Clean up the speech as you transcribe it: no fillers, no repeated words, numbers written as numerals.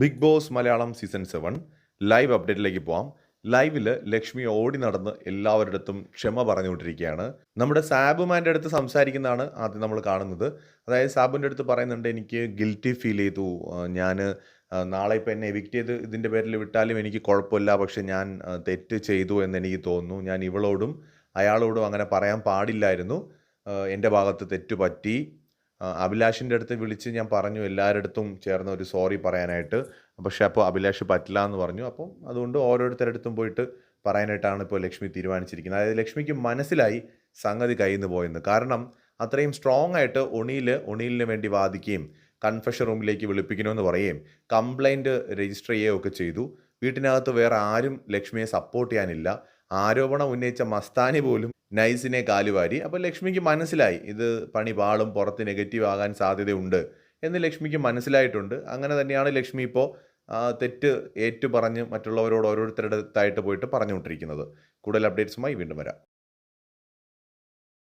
Big Boss Malayalam season 7 live അപ്ഡേറ്റിലേക്ക് പോവാം. ലൈവിൽ ലക്ഷ്മി ഓടി നടന്ന് എല്ലാവരുടെ അടുത്തും ക്ഷമ പറഞ്ഞുകൊണ്ടിരിക്കുകയാണ്. നമ്മുടെ സാബുമാൻ്റെ അടുത്ത് സംസാരിക്കുന്നതാണ് ആദ്യം നമ്മൾ കാണുന്നത്. അതായത് സാബുവിൻ്റെ അടുത്ത് പറയുന്നുണ്ട്, എനിക്ക് ഗിൽറ്റി ഫീൽ ചെയ്തു, ഞാൻ നാളെ ഇപ്പോൾ എന്നെ എവിക്റ്റ് ചെയ്ത് ഇതിൻ്റെ പേരിൽ വിട്ടാലും എനിക്ക് കുഴപ്പമില്ല, പക്ഷെ ഞാൻ തെറ്റ് ചെയ്തു എന്ന് എനിക്ക് തോന്നുന്നു. ഞാൻ ഇവളോടും അയാളോടും അങ്ങനെ പറയാൻ പാടില്ലായിരുന്നു. എൻ്റെ ഭാഗത്ത് തെറ്റ് പറ്റി. അഭിലാഷിൻ്റെ അടുത്ത് വിളിച്ച് ഞാൻ പറഞ്ഞു എല്ലാവരുടെ അടുത്തും ചേർന്ന് ഒരു സോറി പറയാനായിട്ട്. പക്ഷേ അപ്പോൾ അഭിലാഷ് പറ്റില്ല എന്ന് പറഞ്ഞു. അപ്പം അതുകൊണ്ട് ഓരോരുത്തരുടെ അടുത്തും പോയിട്ട് പറയാനായിട്ടാണ് ഇപ്പോൾ ലക്ഷ്മി തീരുമാനിച്ചിരിക്കുന്നത്. അതായത് ലക്ഷ്മിക്ക് മനസ്സിലായി സംഗതി കയ്യിൽ നിന്ന് പോയെന്ന്. കാരണം അത്രയും സ്ട്രോങ് ആയിട്ട് ഒണീലിന് വേണ്ടി വാദിക്കുകയും കൺഫെഷൻ റൂമിലേക്ക് വിളിപ്പിക്കണമെന്ന് പറയുകയും കംപ്ലൈൻറ്റ് രജിസ്റ്റർ ചെയ്യുകയൊക്കെ ചെയ്തു. വീട്ടിനകത്ത് വേറെ ആരും ലക്ഷ്മിയെ സപ്പോർട്ട് ചെയ്യാനില്ല. ആരോപണം ഉന്നയിച്ച മസ്താനി പോലും നൈസിനെ കാലുവാരി. അപ്പോൾ ലക്ഷ്മിക്ക് മനസ്സിലായി ഇത് പണി പാളും, പുറത്ത് നെഗറ്റീവ് ആകാൻ സാധ്യതയുണ്ട് എന്ന് ലക്ഷ്മിക്ക് മനസ്സിലായിട്ടുണ്ട്. അങ്ങനെ തന്നെയാണ് ലക്ഷ്മി ഇപ്പോൾ തെറ്റ് ഏറ്റു പറഞ്ഞ് മറ്റുള്ളവരോട് ഓരോരുത്തരുടെ അടുത്തായിട്ട് പോയിട്ട് പറഞ്ഞുകൊണ്ടിരിക്കുന്നത്. കൂടുതൽ അപ്ഡേറ്റ്സുമായി വീണ്ടും വരാം.